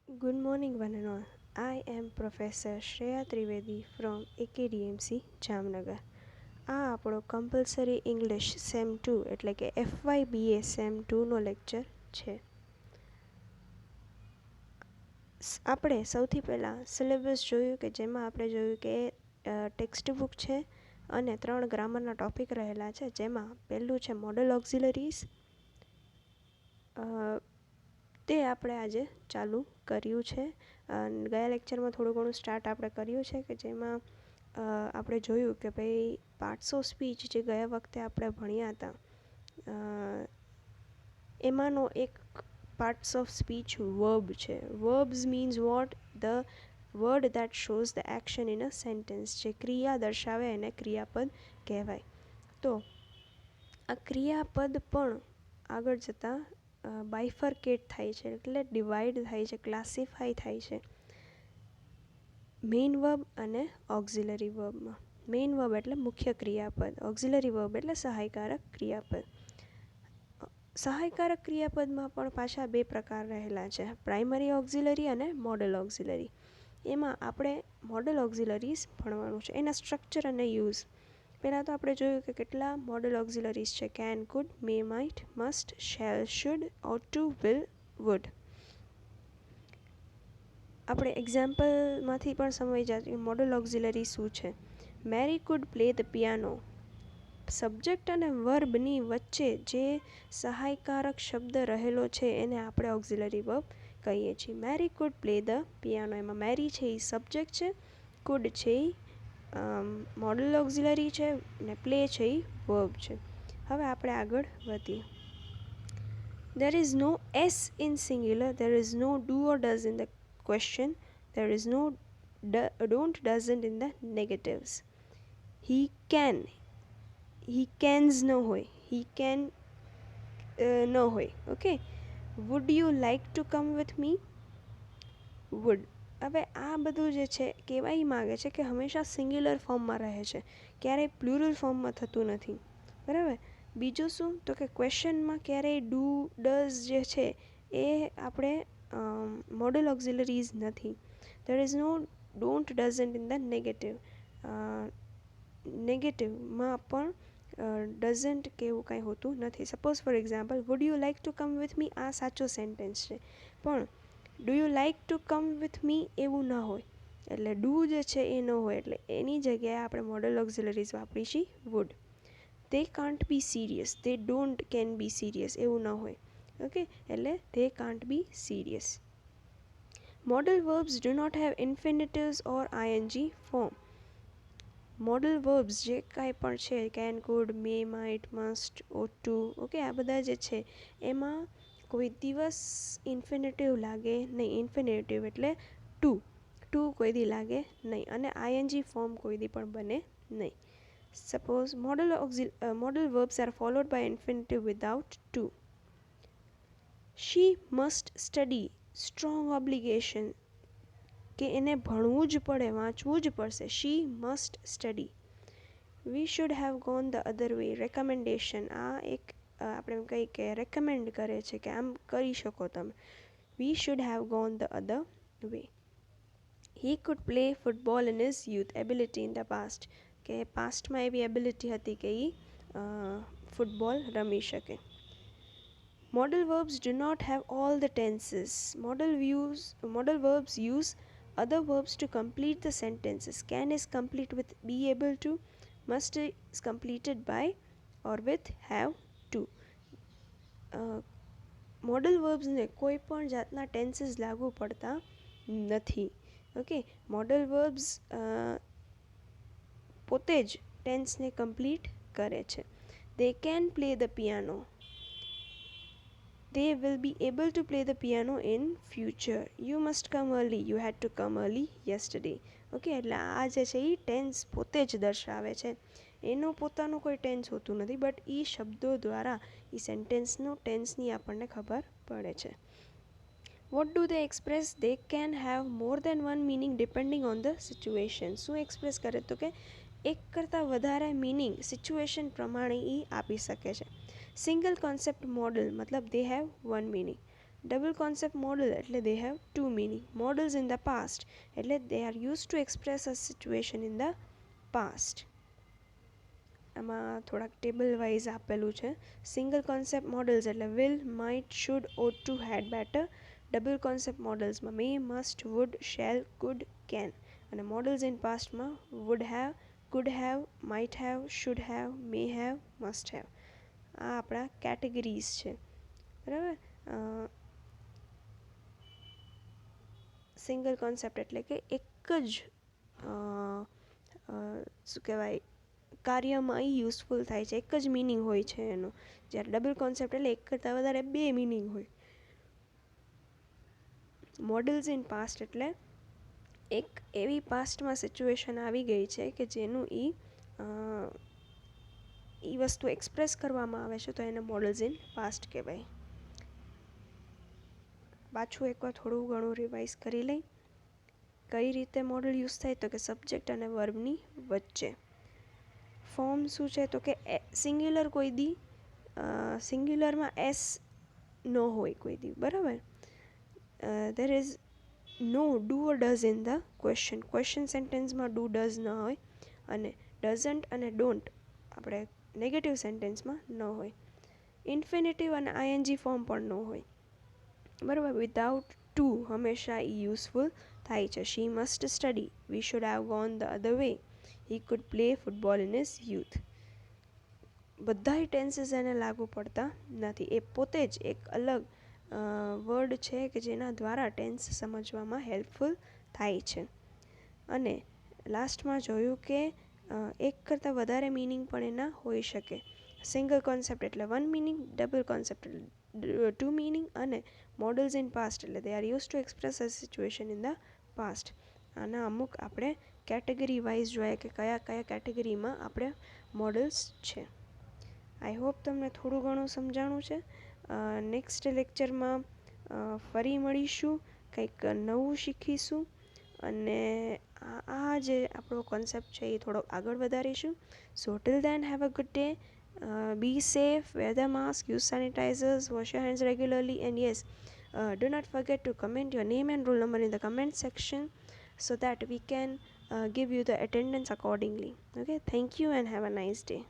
Good morning, one and all. I am Professor Shreya Trivedi from AKDMC Jamnagar. આ આપણો compulsory English same 2 એટલે કે FYBA same 2નો lecture છે. આપણે સૌથી પહેલાં સિલેબસ જોયું કે જેમાં આપણે જોયું કે ટેક્સ્ટ બુક છે અને 3 ગ્રામરના ટૉપિક રહેલા છે, જેમાં પહેલું છે મોડલ ઓક્ઝિલરીઝ. તે આપણે આજે ચાલુ કર્યું છે. ગયા લેક્ચરમાં થોડું ઘણું સ્ટાર્ટ આપણે કર્યું છે કે જેમાં આપણે જોયું કે ભાઈ પાર્ટ્સ ઓફ સ્પીચ જે ગયા વખતે આપણે ભણ્યા હતા એમાંનો એક પાર્ટ્સ ઓફ સ્પીચ વર્બ છે. Verbs means what? The word that shows the action in a sentence. જે ક્રિયા દર્શાવે એને ક્રિયાપદ કહેવાય. તો આ ક્રિયાપદ પણ આગળ જતાં બાયફર્કેટ થાય છે, એટલે ડિવાઈડ થાય છે, ક્લાસિફાય થાય છે મેઇન વર્બ અને ઓક્ઝિલરી વર્બમાં. મેઇન વર્બ એટલે મુખ્ય ક્રિયાપદ, ઓક્ઝિલરી વર્બ એટલે સહાયકારક ક્રિયાપદ. સહાયકારક ક્રિયાપદમાં પણ પાછા બે પ્રકાર રહેલા છે, પ્રાઇમરી ઓક્ઝિલરી અને મોડલ ઓક્ઝિલરી. એમાં આપણે મોડલ ઓક્ઝિલરીઝ ભણવાનું છે, એના સ્ટ્રક્ચર અને યુઝ. પહેલાં તો આપણે જોયું કે કેટલા મોડલ ઓક્ઝિલરીઝ છે: can, could, may, might, must, shall, should, ought to, will, would. આપણે એક્ઝામ્પલમાંથી પણ સમજી જાય કે મોડલ ઓક્ઝિલરી શું છે. Mary could play the piano. Subject અને વર્બની વચ્ચે જે સહાયકારક શબ્દ રહેલો છે એને આપણે ઓક્ઝિલરી વર્બ કહીએ છીએ. મેરી કુડ પ્લે ધ પિયાનો. એમાં મેરી છે એ સબ્જેક્ટ છે, કુડ છે એ મોડલ ઓક્ઝિલરી છે ને પ્લે છે એ વર્બ છે. હવે આપણે આગળ વધીએ. There is no S in singular. There is no do or does in the question. There is no don't, doesn't in the negatives. He can. He cans ન હોય. He can ન હોય. Okay. Would you like to come with me? Would. હવે આ બધું જે છે કહેવાય માગે છે કે હંમેશા સિંગ્યુલર ફોર્મમાં રહે છે, ક્યારેય પ્લુરલ ફોર્મમાં થતું નથી. બરાબર. બીજું શું તો કે ક્વેશ્ચનમાં ક્યારેય ડુ ડઝ જે છે એ આપણે મોડલ ઓક્ઝિલરીઝ નથી. There is no don't, doesn't in the negative. નેગેટિવમાં પણ ડઝન્ટ કે એવું કાંઈ હોતું નથી. Suppose for example, would you like to come with me, આ સાચો સેન્ટેન્સ છે, પણ do you like to come with me એવું ન હોય, એટલે ડુ જે છે એ ન હોય, એટલે એની જગ્યાએ આપણે મોડલ ઓક્ઝિલરીઝ વાપરી છીએ wood. they can't be serious, they don't can be serious એવું ન હોય. ઓકે, એટલે they can't be serious. Modal verbs do not have infinitives or ing form. Modal verbs જે કાંઈ પણ છે, can, could, may, might, must, ought to, okay, આ બધા જે છે એમાં કોઈ દિવસ ઇન્ફિનિટિવ લાગે નહીં. ઇન્ફિનિટિવ એટલે ટુ કોઈ દી લાગે નહીં, અને આઈએનજી ફોર્મ કોઈ દી પણ બને નહીં. Suppose modal verbs are followed by infinitive without to. She must study. Strong obligation કે એને ભણવું જ પડે, વાંચવું જ પડશે. She must study. We should have gone the other way. Recommendation. આ એક આપણે એમ કહીએ કે રેકમેન્ડ કરે છે કે આમ કરી શકો તમે. We should have gone the other way. He could play football in his youth. Ability in the past. કે પાસ્ટમાં એવી એબિલિટી હતી કે એ ફૂટબોલ રમી શકે. Modal verbs do not have all the tenses. Modal verbs use other verbs to complete the sentences. Can is complete with be able to. Must is completed by or with have to. Modal વર્બ્સને કોઈ પણ જાતના tenses લાગુ પડતા નથી. Okay, model verbs પોતે જ ટેન્સને complete કરે છે. They can play the piano. They will be able to play the piano in future. You must come early. You had to come early yesterday. Okay, એટલે આ જે છે એ ટેન્સ પોતે જ દર્શાવે છે. એનું પોતાનું કોઈ ટેન્સ હોતું નથી, બટ એ શબ્દો દ્વારા એ સેન્ટેન્સનો ટેન્સની આપણને ખબર પડે છે. What do they express? They can have more than one meaning depending on the situation. શું એક્સપ્રેસ કરે તો કે એક કરતાં વધારે મિનિંગ સિચ્યુએશન પ્રમાણે એ આપી શકે છે. સિંગલ કોન્સેપ્ટ મોડલ મતલબ they have one meaning. Double concept model એટલે they have two meaning. Models in the past એટલે they are used to express a situation in the past. આમાં થોડાક ટેબલ વાઇઝ આપેલું છે. સિંગલ કોન્સેપ્ટ મોડલ્સ એટલે will, might, should, ought to, had, better. Double concept મોડલ્સમાં may, must, would, shall, could, can. અને models in પાસ્ટમાં would have, could have, might have, should have, may have, must have. આ આપણા categories છે, બરાબર. Single concept એટલે કે એક જ શું કહેવાય કાર્યમાં એ યુઝફુલ થાય છે, એક જ મિનિંગ હોય છે એનો. જ્યારે ડબલ કોન્સેપ્ટ એટલે એક કરતાં વધારે બે મિનિંગ હોય. મોડલ્સ ઇન પાસ્ટ એટલે એક એવી પાસ્ટમાં સિચ્યુએશન આવી ગઈ છે કે જેનું એ વસ્તુ એક્સપ્રેસ કરવામાં આવે છે, તો એને મોડલ્સ ઇન પાસ્ટ કહેવાય. પાછું એકવાર થોડું ઘણું રિવાઇઝ કરી લઈ. કઈ રીતે મોડલ યુઝ થાય તો કે સબ્જેક્ટ અને વર્બની વચ્ચે. ફોર્મ શું છે તો કે સિંગ્યુલર કોઈ દી સિંગ્યુલરમાં એસ ન હોય કોઈ દી, બરાબર. There is no do or does in the question સેન્ટેન્સમાં ડુ ડઝ ન હોય, અને ડઝન્ટ અને ડોન્ટ આપણે નેગેટિવ સેન્ટેન્સમાં ન હોય. ઇન્ફિનિટિવ અને આઈએનજી ફોર્મ પણ ન હોય, બરાબર. વિધાઉટ ટુ હંમેશા એ યુઝફુલ થાય છે. She must study, we should have gone the other way, he could play football in his youth. બધાય ટેન્સીસ એને લાગુ પડતા નથી. એ પોતે જ એક અલગ વર્ડ છે કે જેના દ્વારા ટેન્સ સમજવામાં હેલ્પફુલ થાય છે. અને લાસ્ટમાં જોયું કે એક કરતાં વધારે મિનિંગ પણ એના હોઈ શકે. સિંગલ કોન્સેપ્ટ એટલે વન મિનિંગ, ડબલ કોન્સેપ્ટ એટલે ટુ મિનિંગ, અને મોડલ્સ ઇન પાસ્ટ એટલે they are use to express a situation in the past. આના અમુક આપણે કેટેગરી વાઇઝ જોયા કે કયા કયા કેટેગરીમાં આપણે મોડલ્સ છે. આઈ હોપ તમને થોડું ઘણું સમજાણું છે. નેક્સ્ટ લેક્ચરમાં ફરી મળીશું, કંઈક નવું શીખીશું, અને આ જે આપણો કોન્સેપ્ટ છે એ થોડો આગળ વધારીશું. So till then have a good day. Be safe, wear the mask, use sanitizers, wash your hands regularly, and yes, do not forget to comment your name and roll number in the comment section so that we can give you the attendance accordingly. Okay, thank you and have a nice day.